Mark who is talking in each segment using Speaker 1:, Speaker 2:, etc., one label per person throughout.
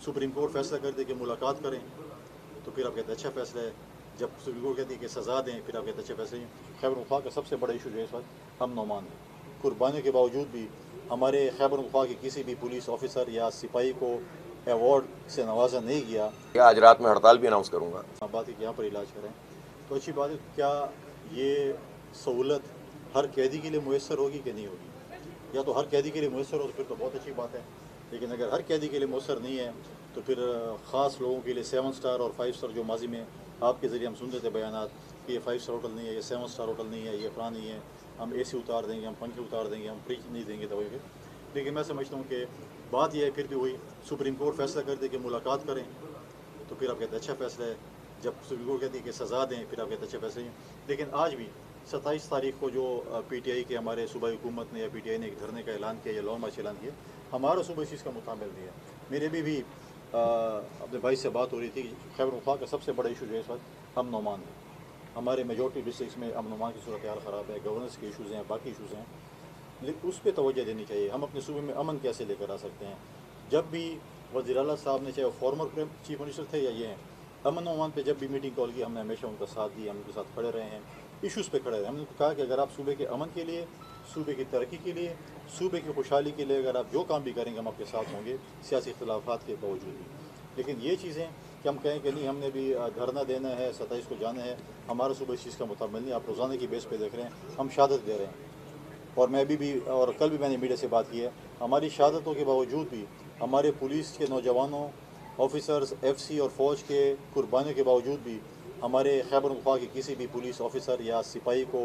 Speaker 1: Supreme court फैसला कर दे कि मुलाकात करें तो फिर आप कहते हैं अच्छा फैसला है, जब सुप्रीम कोर्ट कहती है कि सज़ा दें फिर आप कहते हैं अच्छा फैसला नहीं। खैबर पख्तूनख्वा का सबसे बड़ा इशू जो है इस वक्त अमन अमान है। कुर्बानियों के बावजूद भी हमारे खैबर पख्तूनख्वा के किसी भी पुलिस ऑफिसर या सिपाही को अवार्ड से नवाजा नहीं गया।
Speaker 2: आज रात में हड़ताल भी अनाउंस करूँगा।
Speaker 1: बात है कि यहाँ पर इलाज करें तो अच्छी बात है। क्या ये सहूलत हर कैदी के लिए मुयसर होगी कि नहीं होगी? या तो हर कैदी के लिए मुयसर हो तो फिर तो बहुत अच्छी बात है, लेकिन अगर हर कैदी के लिए मुयसर नहीं है तो फिर ख़ास लोगों के लिए 7 स्टार और 5 स्टार जो माजी में आपके ज़रिए हम सुनते थे बयानात कि ये 5 स्टार होटल नहीं है, ये 7 स्टार होटल नहीं है, ये फलां नहीं है, हम AC उतार देंगे, हम पंखे उतार देंगे, हम फ्रिज नहीं देंगे दवाई के। लेकिन मैं समझता हूँ कि बात यह है फिर भी वही सुप्रीम कोर्ट फैसला कर दे कि मुलाकात करें तो फिर आप कहते हैं अच्छा फैसला है, जब सुप्रीम कोर्ट कहती है कि सज़ा दें फिर आप कहते हैं अच्छा फैसला नहीं। लेकिन आज भी 27 तारीख को जो PTI के हमारे सूबाई हुकूमत ने या PTI ने धरने का ऐलान किया या लॉन्ग मार्च ऐलान किया, हमारा सूबा इस चीज़ का मुताबिल नहीं है। मेरे भी अपने भाई से बात हो रही थी। खैबर पख्तूनख्वा का सबसे बड़ा इशू जो है इस वक्त अमन अमान है। हमारे मेजॉरिटी डिस्ट्रिक्स में अमन अमान की सूरत हाल ख़राब है, गवर्नेंस के इशूज़ हैं, बाकी इशूज़ हैं, लेकिन उस पर तवज्जो देनी चाहिए। हम अपने सूबे में अमन कैसे लेकर आ सकते हैं? जब भी वज़ीर आला साहब ने, चाहे वो फॉर्मर चीफ मिनिस्टर थे या ये हैं, अमन अमान पे जब भी मीटिंग कॉल की हमने हमेशा उनका साथ दिया, हम उनके साथ खड़े रहे हैं, इशूज़ पे खड़े रहे। हमने कहा कि अगर आप सूबे के अमन के लिए, सूबे की तरक्की के लिए, सूबे की खुशहाली के लिए अगर आप जो काम भी करेंगे हम आपके साथ होंगे, सियासी इख्तिलाफ़ात के बावजूद भी। लेकिन ये चीज़ें कि हम कहें कि नहीं हमने भी धरना देना है, 27 को जाना है, हमारा सूबा इस चीज़ का मुताबिल नहीं। आप रोज़ाना की बेस पे देख रहे हैं हम शहादत दे रहे हैं, और मैं भी और कल भी मैंने मीडिया से बात की है, हमारी शहादतों के बावजूद भी हमारे पुलिस के नौजवानों, ऑफिसर्स, FC और फ़ौज के कुर्बानियों के बावजूद भी हमारे खैबर पख्तूनख्वा के किसी भी पुलिस ऑफिसर या सिपाही को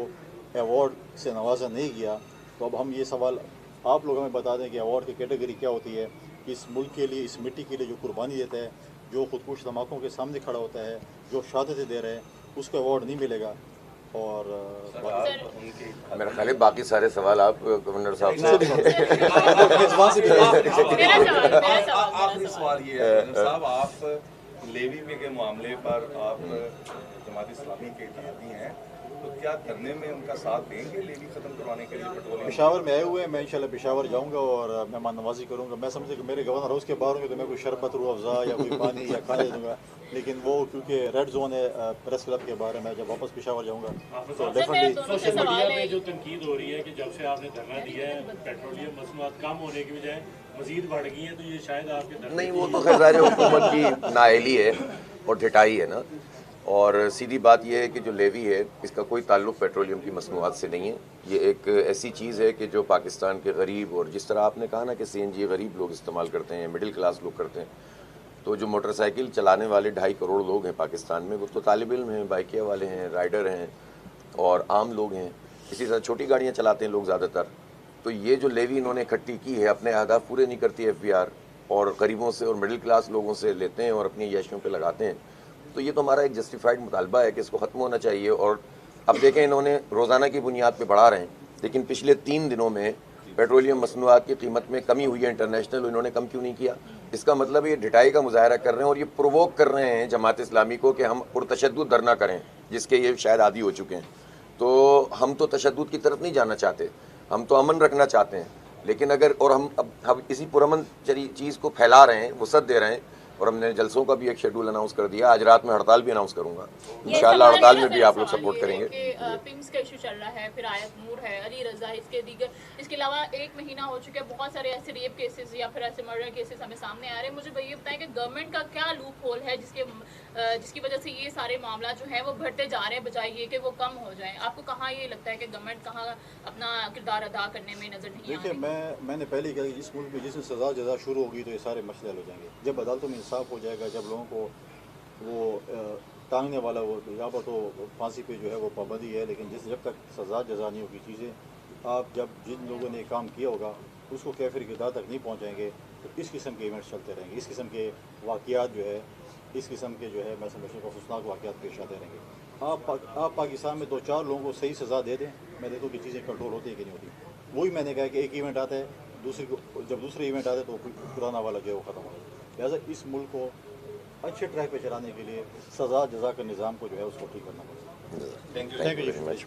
Speaker 1: अवार्ड से नवाजा नहीं गया। तो अब हम ये सवाल आप लोग हमें बता दें कि अवार्ड की कैटेगरी क्या होती है। इस मुल्क के लिए, इस मिट्टी के लिए जो कुर्बानी देता है, जो खुदकुश धमाकों के सामने खड़ा होता है, जो शहादतें दे रहे हैं, उसको अवार्ड नहीं मिलेगा। और
Speaker 2: मेरा ख्याल है बाकी सारे सवाल आप गवर्नर साहब से
Speaker 3: आखिरी सवाल ये है गवर्नर साहब, आप लेवी में के मामले पर आप जमात इस्लामी के इत्तेहादी हैं, तो क्या धरने में उनका साथ देंगे लेवी ख़त्म करवाने के लिए? पेट्रोलियम
Speaker 1: पेशावर में आए हुए हैं, मैं इंशाल्लाह पेशावर जाऊंगा और मेहमान नवाजी करूंगा। मैं समझता कि मेरे गवर्नर हाउस के बाहर होंगे तो मैं कोई शरबत, रूह अफ़ज़ा या कोई पानी या खाने दूंगा, लेकिन वो क्योंकि रेड जोन है प्रेस क्लब के बारे में, जब वापस पेशावर जाऊंगा तो डेफिनेटली।
Speaker 4: सोशल मीडिया पे जो तनकीद हो रही है कि जब से आपने धरना दिया है पेट्रोलियम मसनूआत कम होने की बजाय मजीद बढ़ गई हैं, तो ये शायद आपके
Speaker 2: नहीं, वो तो खैर हुकूमत की नाअहली है और ढिठाई है ना। और सीधी बात यह है कि जो लेवी है इसका कोई ताल्लुक़ पेट्रोलियम की मसनूआत से नहीं है। ये एक ऐसी चीज़ है कि जो पाकिस्तान के गरीब, और जिस तरह आपने कहा ना कि CNG गरीब लोग इस्तेमाल करते हैं, मिडिल क्लास लोग करते हैं, तो जो मोटरसाइकिल चलाने वाले 2.5 करोड़ लोग हैं पाकिस्तान में, वो तो तालिब इल्म हैं, बाइकिया वाले हैं, राइडर हैं और आम लोग हैं। इसी तरह छोटी गाड़ियाँ चलाते हैं लोग ज़्यादातर। तो ये जो लेवी इन्होंने इकट्ठी की है, अपने अहदाफ पूरे नहीं करती FBR, और गरीबों से और मिडिल क्लास लोगों से लेते हैं और अपनी यशियों पे लगाते हैं। तो ये तो हमारा एक जस्टिफाइड मुतालबा है कि इसको ख़त्म होना चाहिए। और अब देखें, इन्होंने रोज़ाना की बुनियाद पे बढ़ा रहे हैं, लेकिन पिछले 3 दिनों में पेट्रोलियम मसनूआत की कीमत में कमी हुई है इंटरनेशनल, इन्होंने कम क्यों नहीं किया? इसका मतलब ये ढिठाई का मुजाहरा कर रहे हैं और ये प्रोवोक कर रहे हैं जमात इस्लामी को कि हम पुरतशद्दुद धरना करें, जिसके ये शायद आदी हो चुके हैं। तो हम तो तशद्दुद की तरफ नहीं जाना चाहते, हम तो अमन रखना चाहते हैं। लेकिन अगर और हम इसी पुरअमन चीज़ को फैला रहे हैं, वसअत दे रहे हैं, और हमने जलसों का भी एक शेड्यूल अनाउंस कर दिया। आज रात में हड़ताल भी अनाउंस करूंगा इंशाअल्लाह। हड़ताल में भी आप लोग सपोर्ट करेंगे।
Speaker 5: पिम्स का इशू चल रहा है, फिर आयत नूर है, अली रजा, इसके अलावा 1 महीना हो चुका है, बहुत सारे ऐसे रेप केसेस या फिर ऐसे मर्डर केसेस हमें सामने आ रहे हैं। मुझे ये बताएं कि गवर्नमेंट का क्या लूप होल है जिसकी वजह से ये सारे मामला जो है वो बढ़ते जा रहे हैं, बजाय ये कि वो कम हो जाएं। आपको कहाँ ये लगता है कि गवर्नमेंट कहाँ अपना किरदार अदा करने में नजर नहीं आ रही?
Speaker 1: देखिए, मैंने पहले कहा कि इस मुल्क में जिसमें सज़ा जज़ा शुरू होगी तो ये सारे मसले हल हो जाएंगे। जब अदालतों में इंसाफ हो जाएगा, जब लोगों को वो टांगने वाला, वो यहाँ पर तो फांसी पे जो है वो पाबंदी है, लेकिन जब तक सज़ा जज़ा नहीं होगी, चीज़ें आप जब जिन लोगों ने काम किया होगा उसको कैफिर की दाद तक नहीं पहुँचाएंगे तो इस किस्म के इवेंट्स चलते रहेंगे, इस किस्म के वाक़यात जो है, इस किस्म के जो है मैं समझता हूँ अफसोसनाक वाक़यात पेश आते रहेंगे। आप पाकिस्तान में 2-4 लोगों को सही सज़ा दे दें, मैं देखूँ कि चीज़ें कंट्रोल होती है कि नहीं होती। वही मैंने कहा कि एक इवेंट आता है, जब दूसरे इवेंट आते हैं तो पुराना वाला जो है वो ख़त्म हो जाता है। लिहाजा इस मुल्क को अच्छे ट्रैक पे चलाने के लिए सज़ा जज़ा के निज़ाम को जो है उसको ठीक करना पड़ेगा।
Speaker 2: Thank you very much.